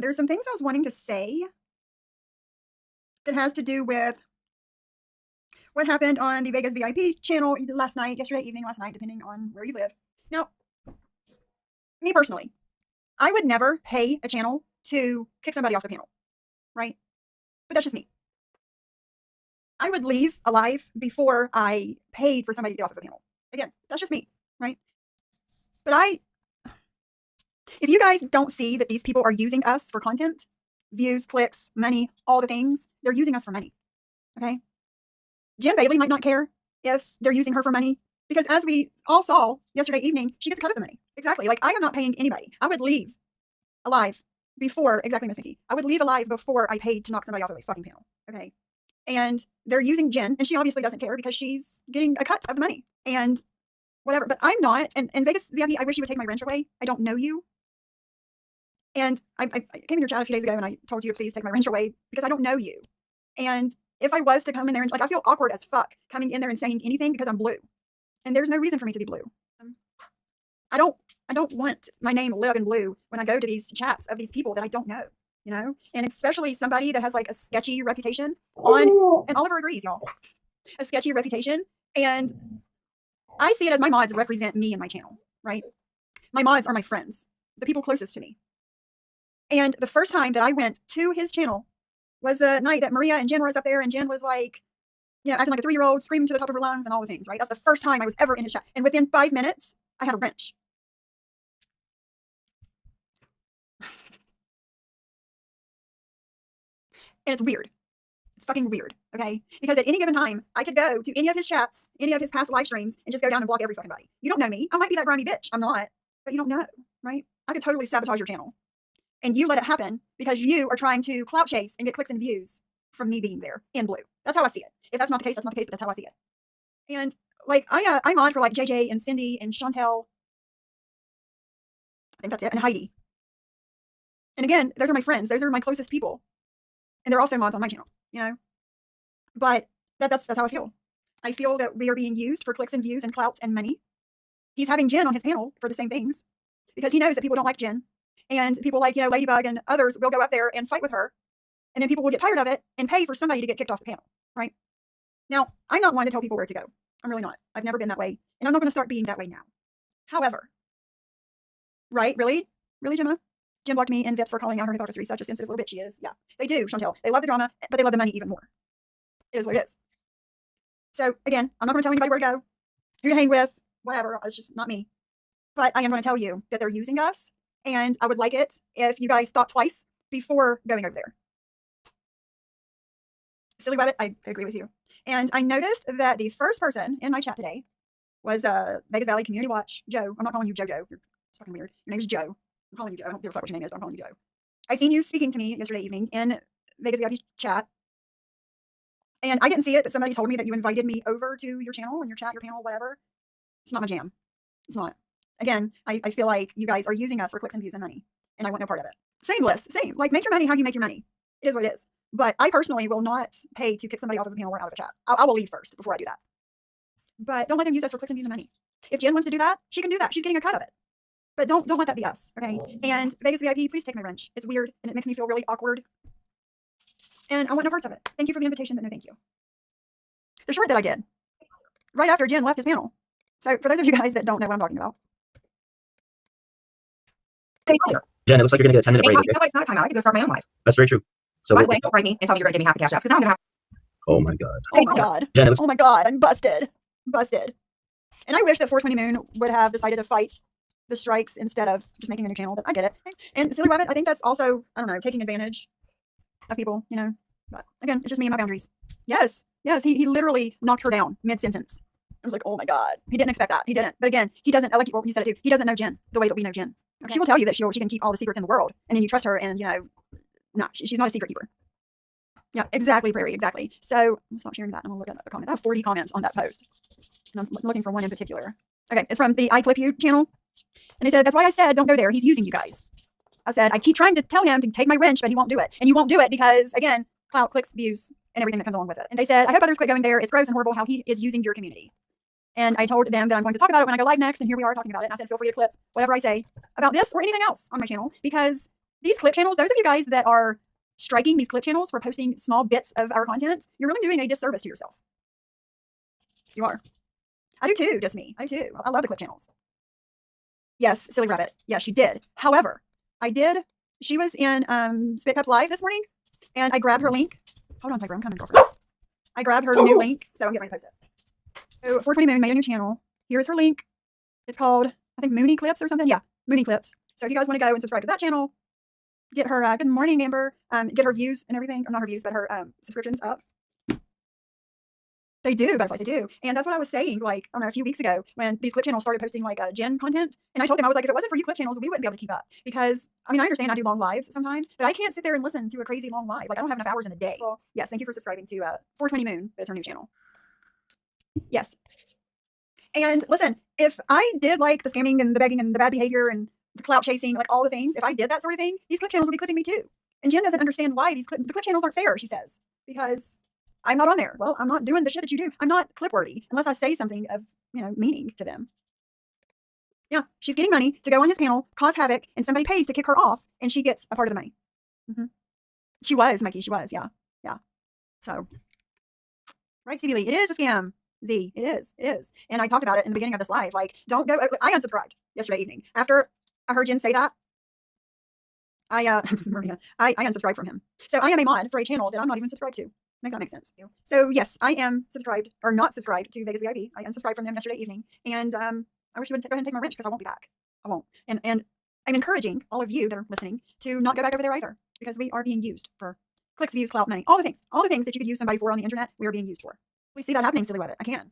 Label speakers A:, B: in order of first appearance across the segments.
A: there's some things I was wanting to say that has to do with what happened on the Vegas VIP channel last night, yesterday evening, last night, depending on where you live. Now, me personally, I would never pay a channel to kick somebody off the panel, right? But that's just me. I would leave alive before I paid for somebody to get off of a panel. Again, that's just me, right? But if you guys don't see that these people are using us for content, views, clicks, money, all the things, they're using us for money, okay? Jen Bailey might not care if they're using her for money, because as we all saw yesterday evening, she gets cut of the money. Exactly. Like, I am not paying anybody. I would leave alive before, exactly, Miss Vicky. I would leave alive before I paid to knock somebody off of a fucking panel, okay? And they're using Jen, and she obviously doesn't care because she's getting a cut of the money and whatever. But I'm not. And Vegas VIP, I wish you would take my wrench away. I don't know you. And I came in your chat a few days ago and I told you to please take my wrench away because I don't know you. And if I was to come in there and, like, I feel awkward as fuck coming in there and saying anything because I'm blue. And there's no reason for me to be blue. I don't want my name lit up in blue when I go to these chats of these people that I don't know, you know? And especially somebody that has like a sketchy reputation and Oliver agrees, y'all, a sketchy reputation. And I see it as my mods represent me and my channel, right? My mods are my friends, the people closest to me. And the first time that I went to his channel was the night that Maria and Jen was up there, and Jen was like, you know, acting like a 3-year-old, screaming to the top of her lungs and all the things, right? That's the first time I was ever in his chat. And within 5 minutes, I had a wrench. And it's weird. It's fucking weird, okay? Because at any given time, I could go to any of his chats, any of his past live streams, and just go down and block every fucking body. You don't know me. I might be that grimy bitch. I'm not. But you don't know, right? I could totally sabotage your channel. And you let it happen because you are trying to clout chase and get clicks and views from me being there in blue. That's how I see it. If that's not the case, that's not the case, but that's how I see it. And like, I mod for like JJ and Cindy and Chantel. I think that's it. And Heidi. And again, those are my friends. Those are my closest people. And they're also mods on my channel, you know? But that's how I feel. I feel that we are being used for clicks and views and clout and money. He's having Jen on his panel for the same things because he knows that people don't like Jen. And people like, you know, Ladybug and others will go up there and fight with her. And then people will get tired of it and pay for somebody to get kicked off the panel, right? Now, I'm not one to tell people where to go. I'm really not. I've never been that way. And I'm not going to start being that way now. However, right? Really? Really, Gemma? Jen blocked me and Vips for calling out her hypocrisy. Such a sensitive little bitch she is. Yeah, they do, Chantel. They love the drama, but they love the money even more. It is what it is. So again, I'm not going to tell anybody where to go, who to hang with, whatever. It's just not me. But I am going to tell you that they're using us. And I would like it if you guys thought twice before going over there. Silly Webbit, I agree with you. And I noticed that the first person in my chat today was Vegas Valley Community Watch, Joe. I'm not calling you JoJo. It's fucking weird. Your name is Joe. I'm calling you Joe. I don't give a fuck what your name is, but I'm calling you Joe. I seen you speaking to me yesterday evening in Vegas VIP chat. And I didn't see it, but somebody told me that you invited me over to your channel and your chat, your panel, whatever. It's not my jam. It's not. Again, I feel like you guys are using us for clicks and views and money, and I want no part of it. Same list, same. Like, make your money how you make your money. It is what it is. But I personally will not pay to kick somebody off of a panel or out of a chat. I will leave first before I do that. But don't let them use us for clicks and views and money. If Jen wants to do that, she can do that. She's getting a cut of it. But don't let that be us, okay? And Vegas VIP, please take my wrench. It's weird, and it makes me feel really awkward. And I want no parts of it. Thank you for the invitation, but no thank you. The short that I did, right after Jen left his panel. So for those of you guys that don't know what I'm talking about,
B: Jen, it looks like you're going to get a 10-minute break.
C: No, it's not a timeout. I can go start my own life.
B: That's very true. So
C: by the way, don't write me and tell me you're going to give me half the cash outs because I'm going to have.
B: Oh my God.
A: Oh my God.
B: Jen,
A: oh my God. I'm busted. Busted. And I wish that 420 Moon would have decided to fight the strikes instead of just making a new channel, but I get it. And Silly Rabbit, I think that's also, I don't know, taking advantage of people, you know. But again, it's just me and my boundaries. Yes. He literally knocked her down mid-sentence. I was like, oh my God. He didn't expect that. He didn't. But again, he doesn't, like you said it too, he doesn't know Jen the way that we know Jen. Okay. She will tell you that she can keep all the secrets in the world, and then you trust her, and you know, no, she's not a secret keeper. Yeah, exactly, Prairie, exactly. So I'm stop sharing that. I'm gonna look at the comment. I have 40 comments on that post, and I'm looking for one in particular. Okay, it's from the I Clip You channel, and they said, that's why I said don't go there. He's using you guys. I said I keep trying to tell him to take my wrench, but he won't do it, and you won't do it because again, clout, clicks, views, and everything that comes along with it. And they said, I hope others quit going there. It's gross and horrible how he is using your community. And I told them that I'm going to talk about it when I go live next, and here we are talking about it. And I said, feel free to clip whatever I say about this or anything else on my channel, because These clip channels, those of you guys that are striking these clip channels for posting small bits of our content, you're really doing a disservice to yourself. You are. I do too, just me. I do too. I love the clip channels. Yes, Silly Rabbit. Yeah, she did. However, she was in Spit Cups Live this morning, and I grabbed her link. Hold on, Piper, I'm coming, girlfriend. I grabbed her new link, so I'm getting ready to post it. So 420 Moon made a new channel. Here's her link. It's called, I think, Moony Clips or something. Yeah, Moony Clips. So if you guys want to go and subscribe to that channel, get her, good morning, Amber, get her views and everything, or not her views, but her subscriptions up. They do, butterflies, they do. And that's what I was saying, like, I don't know, a few weeks ago when these clip channels started posting like Gen content. And I told them, I was like, if it wasn't for you clip channels, we wouldn't be able to keep up. Because, I mean, I understand I do long lives sometimes, but I can't sit there and listen to a crazy long live. Like, I don't have enough hours in a day. Well, yes, thank you for subscribing to 420 Moon. That's her new channel. Yes. And listen, if I did like the scamming and the begging and the bad behavior and the clout chasing, like all the things, if I did that sort of thing, these clip channels would be clipping me too. And Jen doesn't understand why the clip channels aren't fair, she says, because I'm not on there. Well, I'm not doing the shit that you do. I'm not clip worthy unless I say something of, meaning to them. Yeah, she's getting money to go on his panel, cause havoc, and somebody pays to kick her off, and she gets a part of the money. She was, Mikey, she was, yeah. So, right, Stevie Lee, it is a scam. Z, it is. And I talked about it in the beginning of this live. Like, don't go. I unsubscribed yesterday evening after I heard Jen say that. Maria, I unsubscribed from him. So I am a mod for a channel that I'm not even subscribed to. Make that make sense. So yes, I am subscribed or not subscribed to Vegas VIP. I unsubscribed from them yesterday evening, and I wish you would go ahead and take my wrench because I won't be back. I won't. And I'm encouraging all of you that are listening to not go back over there either, because we are being used for clicks, views, clout, money, all the things that you could use somebody for on the internet. We are being used for. We see that happening, Silly Rabbit. I can.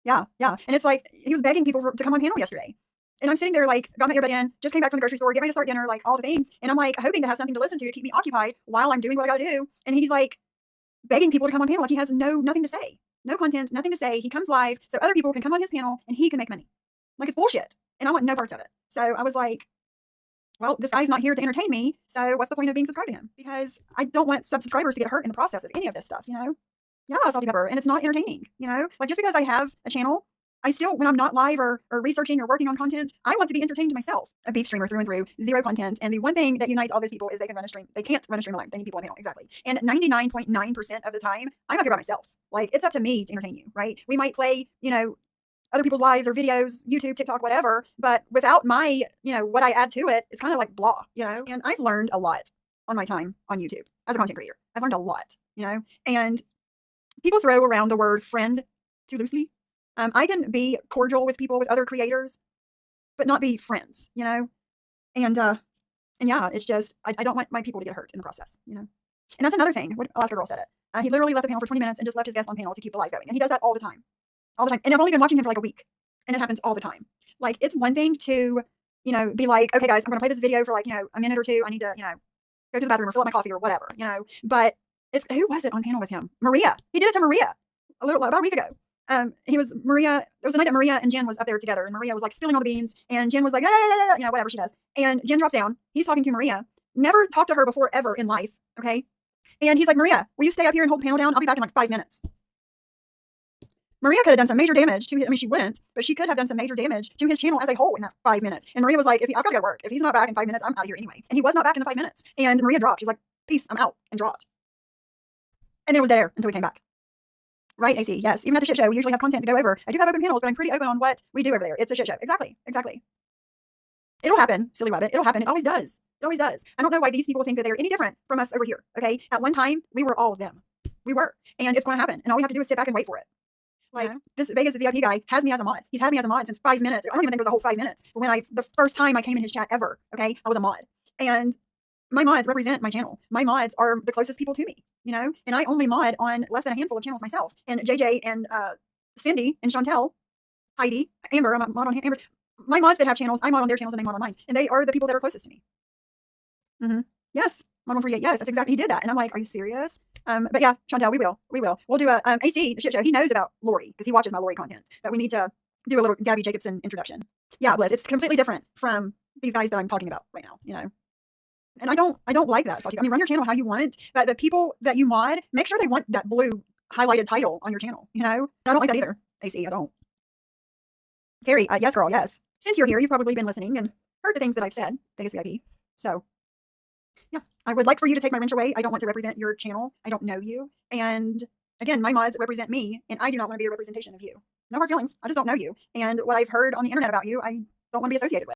A: Yeah. And it's like he was begging people to come on panel yesterday. And I'm sitting there like, got my earbud in, just came back from the grocery store, getting ready to start dinner, like all the things. And I'm like hoping to have something to listen to keep me occupied while I'm doing what I gotta do. And he's like begging people to come on panel like he has nothing to say. No content, nothing to say. He comes live so other people can come on his panel and he can make money. Like it's bullshit. And I want no parts of it. So I was like, well, this guy's not here to entertain me. So what's the point of being subscribed to him? Because I don't want subscribers to get hurt in the process of any of this stuff, Yeah, Salty Pepper. And it's not entertaining, Like just because I have a channel, I still, when I'm not live or researching or working on content, I want to be entertained myself. A beef streamer through and through, zero content. And the one thing that unites all those people is they can run a stream. They can't run a stream alone. They need people on panel. Exactly. And 99.9% of the time, I'm up here by myself. Like it's up to me to entertain you, right? We might play, other people's lives or videos, YouTube, TikTok, whatever. But without my, what I add to it, it's kind of like blah, And I've learned a lot on my time on YouTube as a content creator. I've learned a lot, And people throw around the word friend too loosely. I can be cordial with people, with other creators, but not be friends, And yeah, it's just, I don't want my people to get hurt in the process, And that's another thing. Alaska Girl said it. He literally left the panel for 20 minutes and just left his guest on panel to keep the live going. And he does that all the time. All the time. And I've only been watching him for like a week. And it happens all the time. Like, it's one thing to, be like, okay, guys, I'm going to play this video for like, a minute or two. I need to, go to the bathroom or fill up my coffee or whatever, But who was it on panel with him? Maria. He did it to Maria about a week ago. It was the night that Maria and Jen was up there together, and Maria was like spilling all the beans, and Jen was like, whatever she does. And Jen drops down. He's talking to Maria. Never talked to her before ever in life. Okay. And he's like, Maria, will you stay up here and hold the panel down? I'll be back in like 5 minutes. Maria could have done some major damage to his, she wouldn't, but she could have done some major damage to his channel as a whole in that 5 minutes. And Maria was like, I've got to go to work. If he's not back in 5 minutes, I'm out of here anyway. And he was not back in the 5 minutes. And Maria dropped. She was like, peace, I'm out, and dropped. And then it was there until we came back. Right, AC? Yes. Even at the shit show, we usually have content to go over. I do have open panels, but I'm pretty open on what we do over there. It's a shit show. Exactly. It'll happen, Silly Rabbit. It'll happen. It always does. I don't know why these people think that they're any different from us over here. Okay. At one time, we were all them. We were. And it's going to happen. And all we have to do is sit back and wait for it. Like, this Vegas VIP guy has me as a mod. He's had me as a mod since 5 minutes. I don't even think it was a whole 5 minutes. But the first time I came in his chat ever, okay, I was a mod. And my mods represent my channel. My mods are the closest people to me, and I only mod on less than a handful of channels myself. And JJ and Cindy and Chantel, Heidi, Amber, I'm a mod on Amber. My mods that have channels, I mod on their channels and they mod on mine. And they are the people that are closest to me. Yes. Mod 148. Yes, that's exactly. He did that. And I'm like, are you serious? But yeah, Chantel, we will. We'll do a AC shit show. He knows about Lori because he watches my Lori content. But we need to do a little Gabby Jacobson introduction. Yeah, Bliss. It's completely different from these guys that I'm talking about right now, And I don't like that. I mean, run your channel how you want, but the people that you mod, make sure they want that blue highlighted title on your channel, I don't like that either, AC, I don't. Carrie, yes, girl, yes. Since you're here, you've probably been listening and heard the things that I've said, Vegas VIP. So, yeah, I would like for you to take my wrench away. I don't want to represent your channel. I don't know you. And again, my mods represent me, and I do not want to be a representation of you. No hard feelings. I just don't know you. And what I've heard on the internet about you, I don't want to be associated with.